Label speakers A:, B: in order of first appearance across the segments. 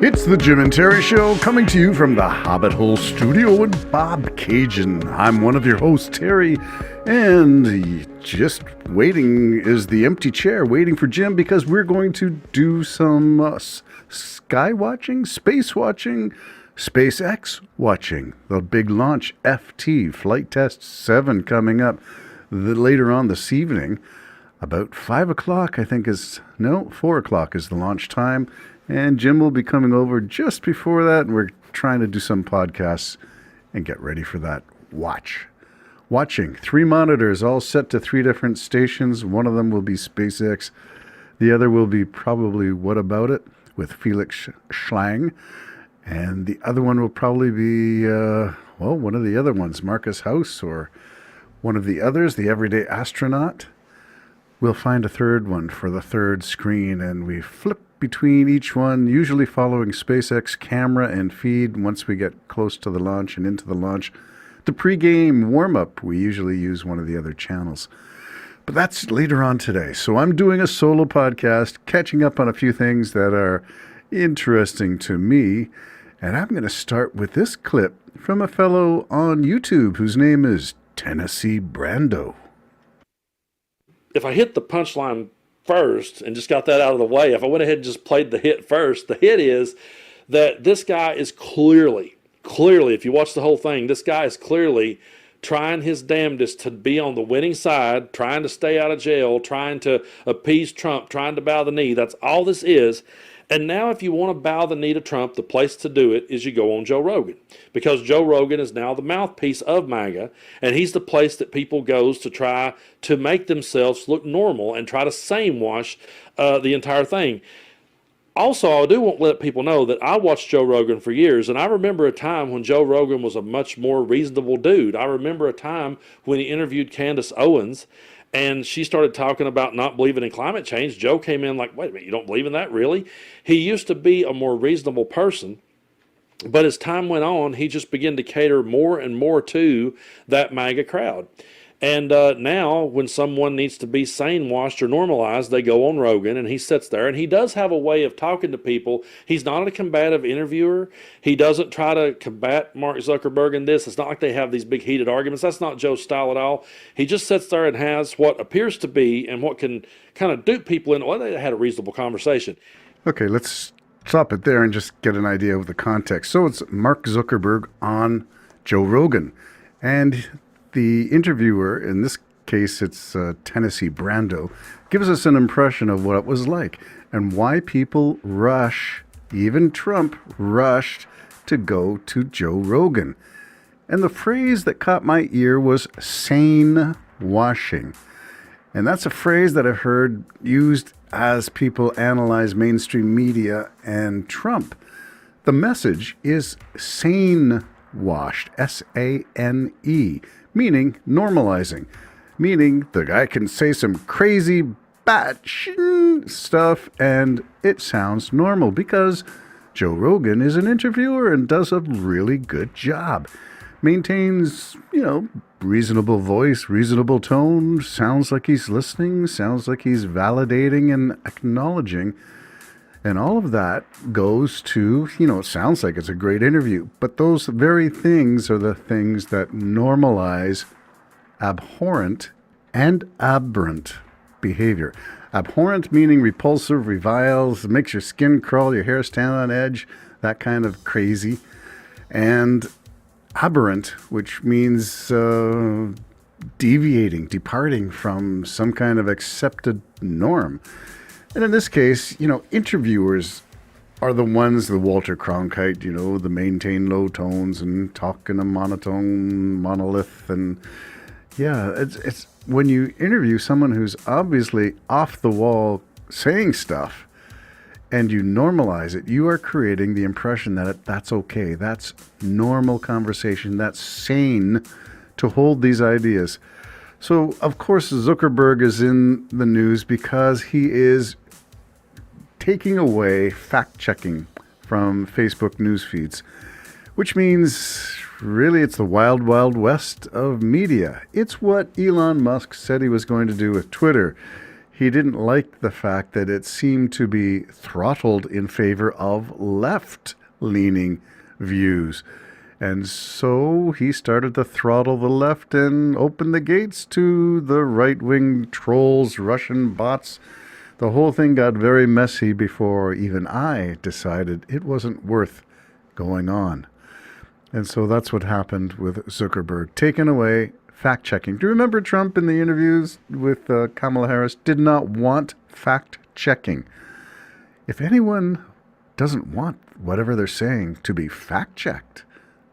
A: It's the Jim and Terry Show, coming to you from the Hobbit Hole Studio with Bob Cajun. I'm one of your hosts, Terry, and just waiting is the empty chair, waiting for Jim, because we're going to do some sky watching, space watching, SpaceX watching. The big launch, FT, Flight Test 7, coming up later on this evening. About 5 o'clock, I think 4 o'clock is the launch time. And Jim will be coming over just before that. And we're trying to do some podcasts and get ready for that watching. 3 monitors all set to 3 different stations. One of them will be SpaceX. The other will be probably What About It with Felix Schlang. And the other one will probably be, one of the other ones, Marcus House, or one of the others, the Everyday Astronaut. We'll find a third one for the third screen, and we flip between each one, usually following SpaceX camera and feed. Once we get close to the launch and into the launch, the pre-game warm-up, we usually use one of the other channels. But that's later on today. So I'm doing a solo podcast, catching up on a few things that are interesting to me. And I'm going to start with this clip from a fellow on YouTube whose name is Tennessee Brando.
B: If I hit the punchline first and just got that out of the way, if I went ahead and just played the hit first, the hit is that this guy is clearly, if you watch the whole thing, this guy is clearly trying his damnedest to be on the winning side, trying to stay out of jail, trying to appease Trump, trying to bow the knee. That's all this is. And now if you want to bow the knee to Trump, the place to do it is you go on Joe Rogan. Because Joe Rogan is now the mouthpiece of MAGA, and he's the place that people goes to try to make themselves look normal and try to same wash the entire thing. Also, I do want to let people know that I watched Joe Rogan for years, and I remember a time when Joe Rogan was a much more reasonable dude. I remember a time when he interviewed Candace Owens, and she started talking about not believing in climate change. Joe came in like, wait a minute, you don't believe in that, really? He used to be a more reasonable person, but as time went on, he just began to cater more and more to that MAGA crowd. And now, when someone needs to be sane-washed or normalized, they go on Rogan, and he sits there, and he does have a way of talking to people. He's not a combative interviewer. He doesn't try to combat Mark Zuckerberg in this. It's not like they have these big heated arguments. That's not Joe's style at all. He just sits there and has what appears to be, and what can kind of dupe people in. Well, they had a reasonable conversation.
A: Okay, let's stop it there and just get an idea of the context. So it's Mark Zuckerberg on Joe Rogan, and the interviewer, in this case it's Tennessee Brando, gives us an impression of what it was like and why people even Trump rushed to go to Joe Rogan. And the phrase that caught my ear was sane washing. And that's a phrase that I've heard used as people analyze mainstream media and Trump. The message is sane washed, S-A-N-E, meaning normalizing, meaning the guy can say some crazy batshit stuff and it sounds normal because Joe Rogan is an interviewer and does a really good job. Maintains, reasonable voice, reasonable tone, sounds like he's listening, sounds like he's validating and acknowledging. And all of that goes to, it sounds like it's a great interview, but those very things are the things that normalize abhorrent and aberrant behavior. Abhorrent meaning repulsive, reviles, makes your skin crawl, your hair stand on edge, that kind of crazy. And aberrant, which means departing from some kind of accepted norm. And in this case, interviewers are the ones, the Walter Cronkite, the maintain low tones and talk in a monolith. And yeah, it's when you interview someone who's obviously off the wall saying stuff and you normalize it, you are creating the impression that that's okay. That's normal conversation. That's sane to hold these ideas. So, of course, Zuckerberg is in the news because he is taking away fact-checking from Facebook news feeds, which means really it's the wild, wild west of media. It's what Elon Musk said he was going to do with Twitter. he didn't like the fact that it seemed to be throttled in favor of left-leaning views. And so he started to throttle the left and open the gates to the right-wing trolls, Russian bots. The whole thing got very messy before even I decided it wasn't worth going on. And so that's what happened with Zuckerberg. Taken away fact-checking. Do you remember Trump in the interviews with Kamala Harris did not want fact-checking? If anyone doesn't want whatever they're saying to be fact-checked,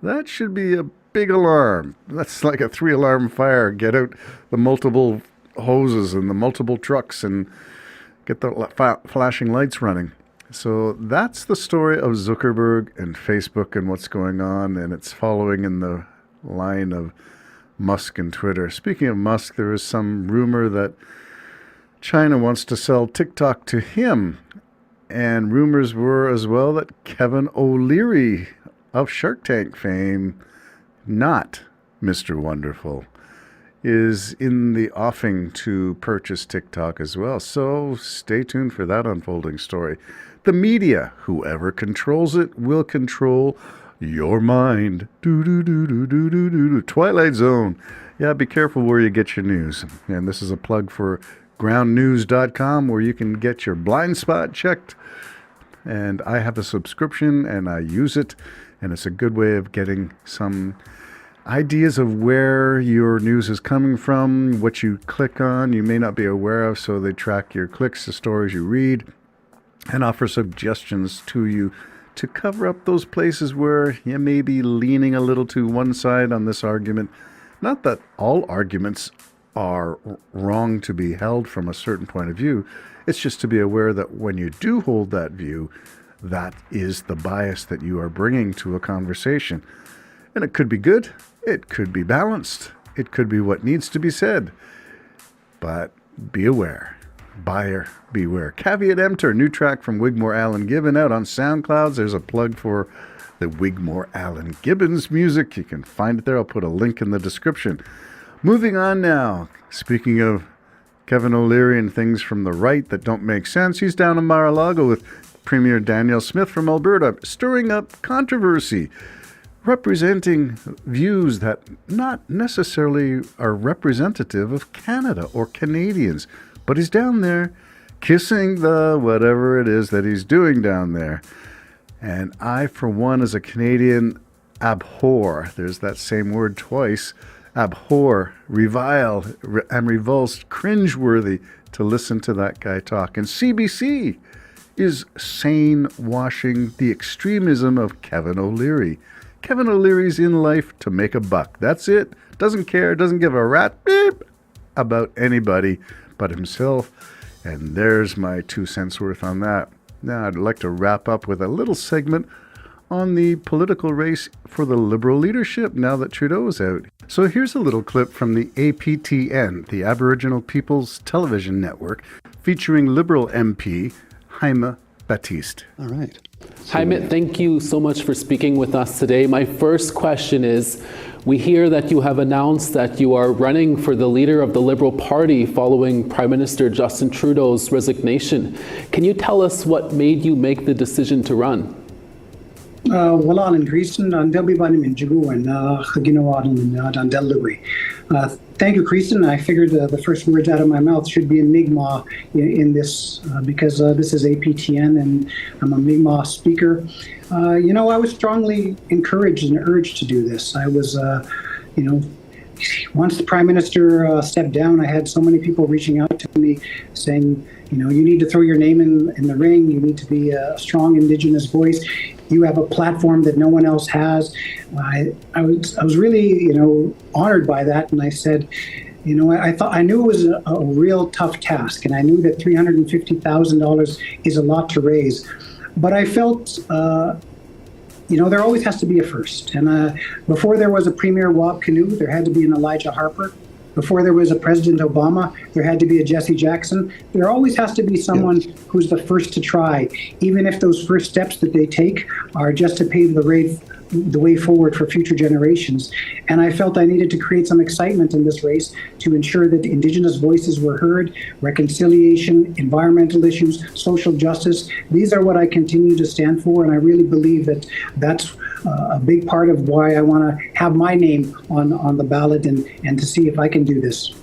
A: that should be a big alarm. That's like a 3-alarm fire. Get out the multiple hoses and the multiple trucks and get the flashing lights running. So that's the story of Zuckerberg and Facebook and what's going on, and it's following in the line of Musk and Twitter. Speaking of Musk, there is some rumor that China wants to sell TikTok to him, and rumors were as well that Kevin O'Leary of Shark Tank fame, not Mr. Wonderful, is in the offing to purchase TikTok as well. So stay tuned for that unfolding story. The media, whoever controls it, will control your mind. Twilight Zone. Yeah, be careful where you get your news. And this is a plug for groundnews.com, where you can get your blind spot checked. And I have a subscription and I use it. And it's a good way of getting some ideas of where your news is coming from, what you click on, you may not be aware of. So they track your clicks, the stories you read, and offer suggestions to you to cover up those places where you may be leaning a little to one side on this argument. Not that all arguments are wrong to be held from a certain point of view. It's just to be aware that when you do hold that view, that is the bias that you are bringing to a conversation. And it could be good. It could be balanced. It could be what needs to be said. But be aware. Buyer beware. Caveat emptor, new track from Wigmore Allen Gibbon out on SoundCloud. There's a plug for the Wigmore Allen Gibbons music. You can find it there. I'll put a link in the description. Moving on now. Speaking of Kevin O'Leary and things from the right that don't make sense, he's down in Mar-a-Lago with Premier Danielle Smith from Alberta, stirring up controversy, representing views that not necessarily are representative of Canada or Canadians. But he's down there kissing the whatever it is that he's doing down there. And I, for one, as a Canadian, abhor, there's that same word twice, abhor, revile, am revulsed, cringeworthy to listen to that guy talk. And CBC is sane washing the extremism of Kevin O'Leary. Kevin O'Leary's in life to make a buck. That's it. Doesn't care, doesn't give a rat beep about anybody but himself. And there's my 2 cents worth on that. Now I'd like to wrap up with a little segment on the political race for the Liberal leadership now that Trudeau's out. So here's a little clip from the APTN, the Aboriginal People's Television Network, featuring Liberal MP Jaime Batiste.
C: All right.
D: Jaime, thank you so much for speaking with us today. My first question is, we hear that you have announced that you are running for the leader of the Liberal Party following Prime Minister Justin Trudeau's resignation. Can you tell us what made you make the decision to run?
C: Wala in Creaston, and Delby Banim in Jigu, and Haginawadan and Delaware. Thank you, Creaston. I figured the first words out of my mouth should be in Mi'kmaq in this, because this is APTN and I'm a Mi'kmaq speaker. I was strongly encouraged and urged to do this. I was, once the Prime Minister stepped down, I had so many people reaching out to me saying, you need to throw your name in the ring. You need to be a strong Indigenous voice. You have a platform that no one else has. I was really, honored by that. And I said, I knew it was a real tough task. And I knew that $350,000 is a lot to raise. But I felt, there always has to be a first. And before there was a Premier Wab Kinew, there had to be an Elijah Harper. Before there was a President Obama, there had to be a Jesse Jackson. There always has to be someone who's the first to try, even if those first steps that they take are just to pave the the way forward for future generations. And I felt I needed to create some excitement in this race to ensure that Indigenous voices were heard, reconciliation, environmental issues, social justice. These are what I continue to stand for, and I really believe that that's a big part of why I want to have my name on the ballot and to see if I can do this.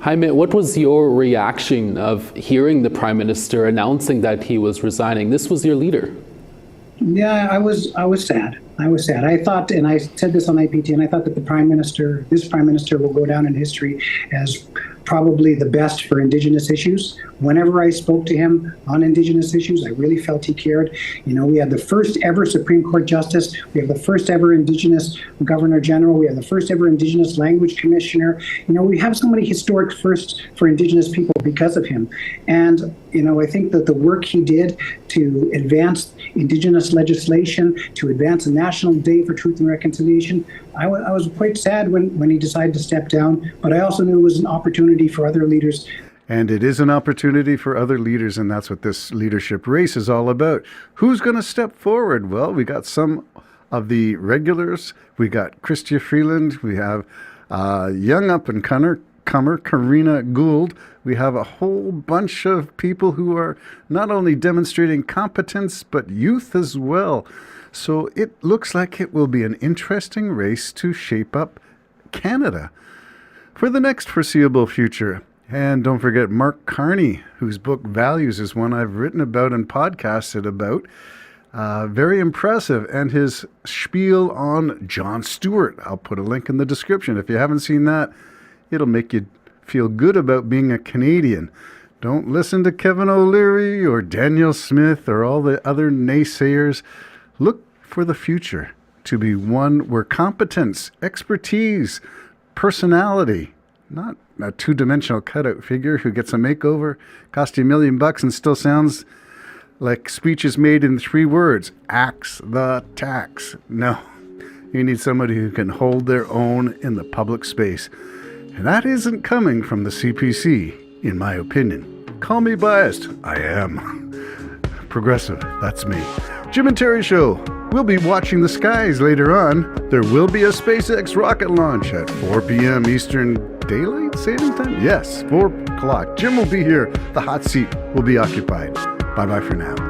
D: Jaime, what was your reaction of hearing the Prime Minister announcing that he was resigning? This was your leader.
C: Yeah, I was sad. I thought, and I said this on IPT, and I thought that this Prime Minister will go down in history as probably the best for Indigenous issues. Whenever I spoke to him on Indigenous issues, I really felt he cared. You know, we had the first ever Supreme Court Justice. We have the first ever Indigenous Governor General. We have the first ever Indigenous Language Commissioner. You know, we have so many historic firsts for Indigenous people because of him. And, you know, I think that the work he did to advance Indigenous legislation, to advance a National Day for Truth and Reconciliation, I was quite sad when he decided to step down, but I also knew it was an opportunity for other leaders.
A: And it is an opportunity for other leaders, and that's what this leadership race is all about. Who's going to step forward? Well, we got some of the regulars. We got Chrystia Freeland. We have young up-and-comer Karina Gould. We have a whole bunch of people who are not only demonstrating competence, but youth as well. So it looks like it will be an interesting race to shape up Canada for the next foreseeable future. And don't forget Mark Carney, whose book Values is one I've written about and podcasted about. Very impressive. And his spiel on Jon Stewart. I'll put a link in the description. If you haven't seen that, it'll make you feel good about being a Canadian. Don't listen to Kevin O'Leary or Daniel Smith or all the other naysayers. Look for the future to be one where competence, expertise, personality, not a two-dimensional cutout figure who gets a makeover, costs you $1 million and still sounds like speeches made in 3 words. Axe the tax. No, you need somebody who can hold their own in the public space. And that isn't coming from the CPC, in my opinion. Call me biased. I am. Progressive, that's me. Jim and Terry Show. We'll be watching the skies later on. There will be a SpaceX rocket launch at 4 p.m. Eastern Daylight Saving Time? Yes, 4 o'clock. Jim will be here. The hot seat will be occupied. Bye-bye for now.